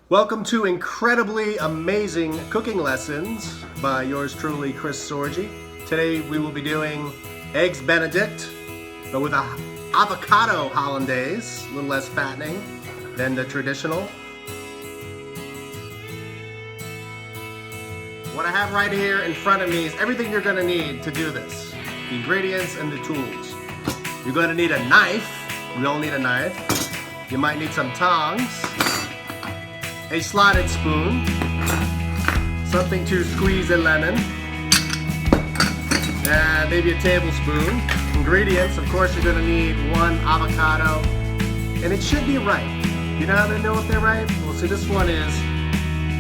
Welcome to Incredibly Amazing Cooking Lessons by yours truly, Chris Sorgi. Today we will be doing eggs Benedict, but with a avocado hollandaise, a little less fattening than the traditional. What I have right here in front of me is everything you're going to need to do this. The ingredients and the tools. You're going to need a knife. We all need a knife. You might need some tongs. A slotted spoon, something to squeeze a lemon, and maybe a tablespoon. Ingredients, of course, you're going to need one avocado, and it should be ripe. You know how to know if they're ripe? Well, see, this one is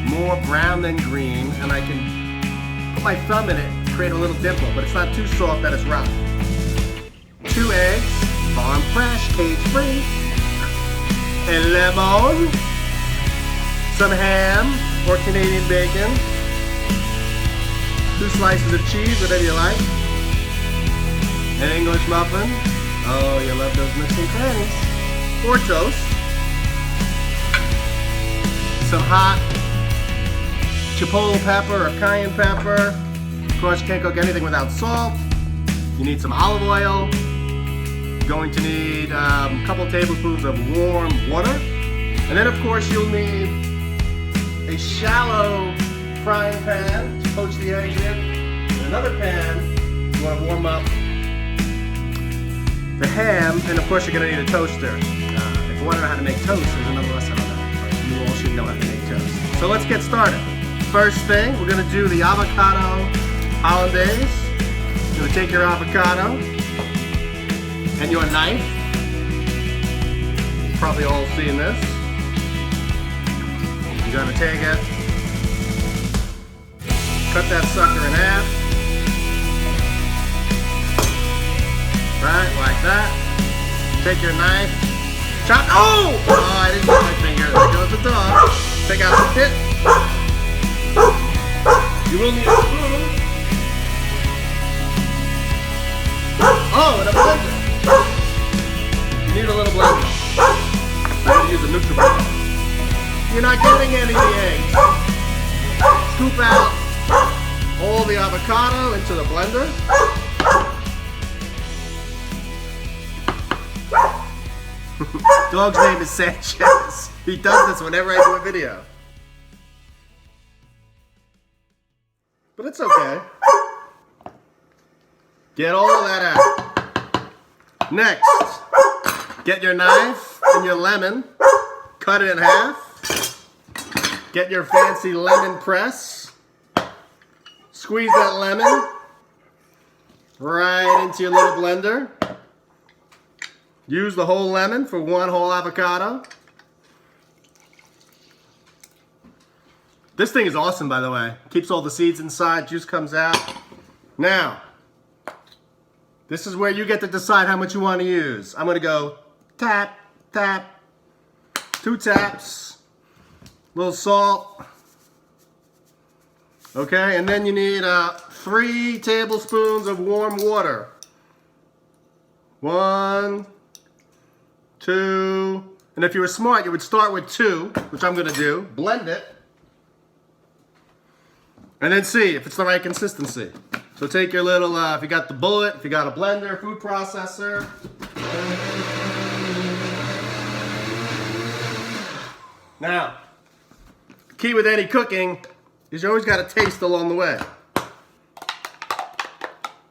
more brown than green, and I can put my thumb in it, create a little dimple, but it's not too soft that it's rough. 2 eggs, farm fresh, cage-free, a lemon, some ham or Canadian bacon, 2 slices of cheese, whatever you like, an English muffin, oh, you love those nooks and crannies, or toast, some hot chipotle pepper or cayenne pepper. Of course, you can't cook anything without salt. You need some olive oil. You're going to need a couple tablespoons of warm water, and then of course you'll need a shallow frying pan to poach the eggs in, and another pan you want to warm up the ham, and of course you're going to need a toaster. If you want to know how to make toast, there's another lesson on that, but you all should know how to make toast. So let's get started. First thing, we're going to do the avocado hollandaise. You're going to take your avocado and your knife. You've probably all seen this. You're going to take it, cut that sucker in half, right, like that. Take your knife, chop, oh, I didn't use my finger, there goes the dog. Take out the pit. You will need a spoon. Oh, and a blender. You need a little blender. I'm going to use a neutral blender. You're not getting any of the eggs. Scoop out all the avocado into the blender. Dog's name is Sanchez. He does this whenever I do a video. But it's okay. Get all of that out. Next, get your knife and your lemon. Cut it in half. Get your fancy lemon press. Squeeze that lemon right into your little blender. Use the whole lemon for one whole avocado. This thing is awesome, by the way. Keeps all the seeds inside, juice comes out. Now, this is where you get to decide how much you want to use. I'm going to go tap, tap, 2 taps. Little salt, okay, and then you need 3 tablespoons of warm water. 1, 2, and if you were smart, you would start with 2, which I'm going to do. Blend it, and then see if it's the right consistency. So take your little, if you got the bullet, if you got a blender, food processor. Now, key with any cooking is you always got to taste along the way.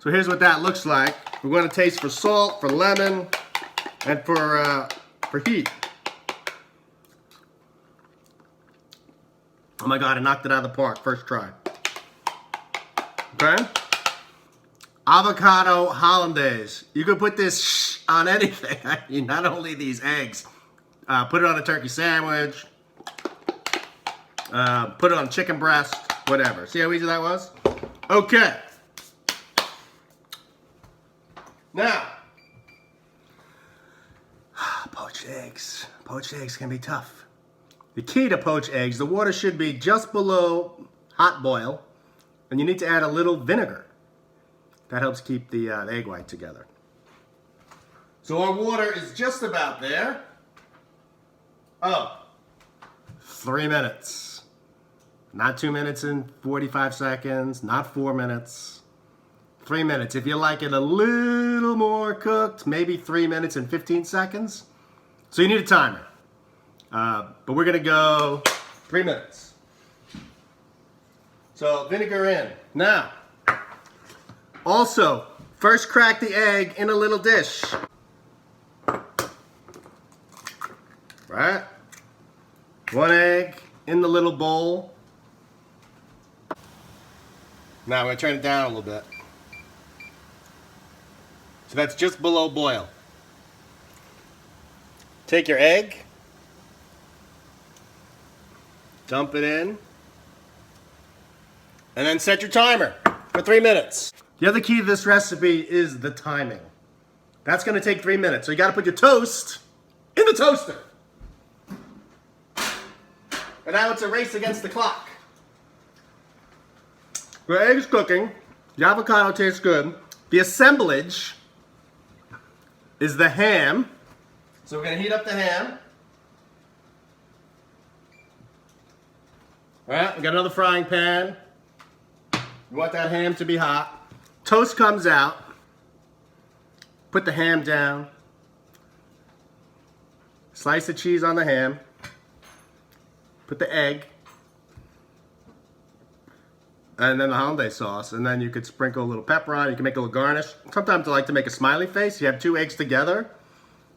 So here's what that looks like. We're going to taste for salt, for lemon, and for heat. Oh my God, I knocked it out of the park, first try. Okay? Avocado Hollandaise. You could put this on anything. I mean, not only these eggs. Put it on a turkey sandwich. Put it on chicken breast, whatever. See how easy that was? Okay. Now, poached eggs. Poached eggs can be tough. The key to poached eggs, the water should be just below hot boil, and you need to add a little vinegar. That helps keep the egg white together. So our water is just about there. Oh, 3 minutes. Not 2 minutes and 45 seconds, not 4 minutes. 3 minutes. If you like it a little more cooked, maybe 3 minutes and 15 seconds. So you need a timer. But we're gonna go 3 minutes. So vinegar in. Now, also, first crack the egg in a little dish. Right? One egg in the little bowl. Now I'm gonna turn it down a little bit. So that's just below boil. Take your egg, dump it in, and then set your timer for 3 minutes. The other key to this recipe is the timing. That's gonna take 3 minutes. So you gotta put your toast in the toaster. And now it's a race against the clock. The egg's cooking, the avocado tastes good. The assemblage is the ham. So we're gonna heat up the ham. All right, we got another frying pan. You want that ham to be hot. Toast comes out. Put the ham down. Slice the cheese on the ham. Put the egg. And then the hollandaise sauce. And then you could sprinkle a little pepper on it. You can make a little garnish. Sometimes I like to make a smiley face. You have 2 eggs together.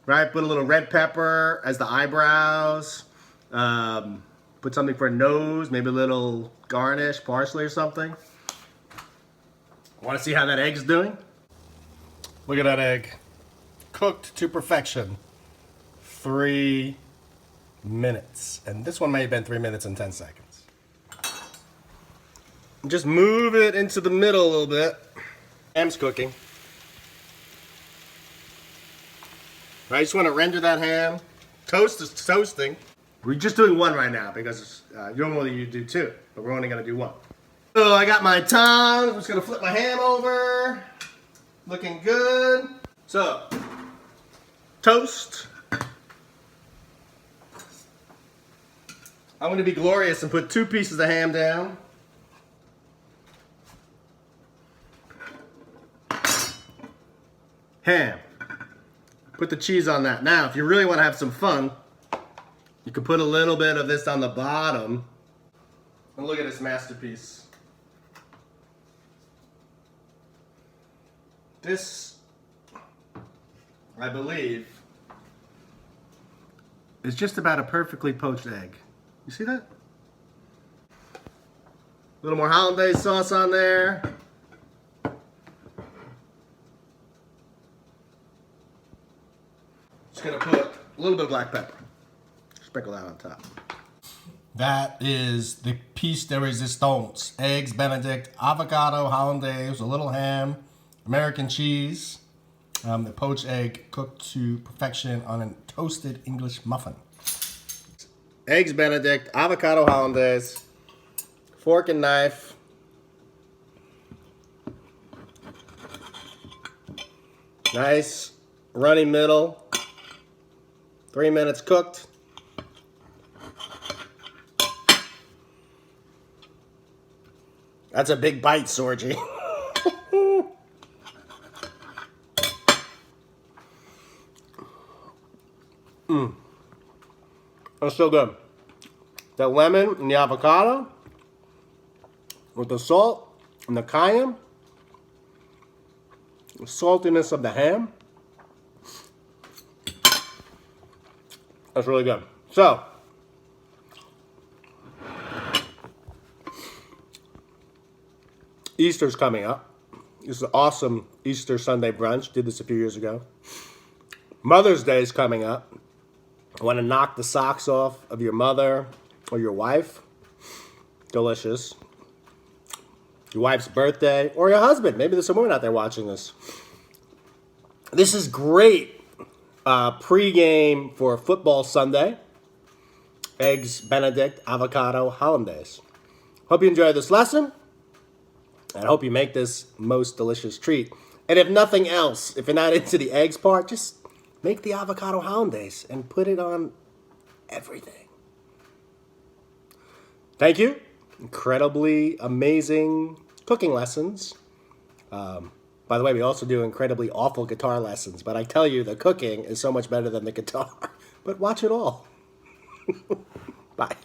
Right? Put a little red pepper as the eyebrows. Put something for a nose. Maybe a little garnish, parsley or something. Want to see how that egg's doing? Look at that egg. Cooked to perfection. 3 minutes. And this one may have been 3 minutes and 10 seconds. Just move it into the middle a little bit. Ham's cooking. I just want to render that ham. Toast is toasting. We're just doing 1 right now because normally you do 2, but we're only going to do 1. So I got my tongs. I'm just going to flip my ham over. Looking good. So, toast. I'm going to be glorious and put 2 pieces of ham down. Ham. Put the cheese on that. Now, if you really want to have some fun, you can put a little bit of this on the bottom. And look at this masterpiece. This, I believe, is just about a perfectly poached egg. You see that? A little more hollandaise sauce on there. Just gonna put a little bit of black pepper. Sprinkle that on top. That is the piece de resistance. Eggs Benedict, avocado hollandaise, a little ham, American cheese, the poached egg cooked to perfection on a toasted English muffin. Eggs Benedict, avocado hollandaise, fork and knife. Nice runny middle. 3 minutes cooked. That's a big bite, Sorgy. That's so good. The lemon and the avocado with the salt and the cayenne, the saltiness of the ham. That's really good. So, Easter's coming up. This is an awesome Easter Sunday brunch. Did this a few years ago. Mother's Day is coming up. I want to knock the socks off of your mother or your wife. Delicious. Your wife's birthday or your husband. Maybe there's a woman out there watching this. This is great pre-game for football Sunday. Eggs Benedict, avocado hollandaise. Hope you enjoyed this lesson. And I hope you make this most delicious treat. And if nothing else, if you're not into the eggs part, just make the avocado hollandaise and put it on everything. Thank you. Incredibly amazing cooking lessons. By the way, we also do incredibly awful guitar lessons, but I tell you, the cooking is so much better than the guitar. But watch it all. Bye.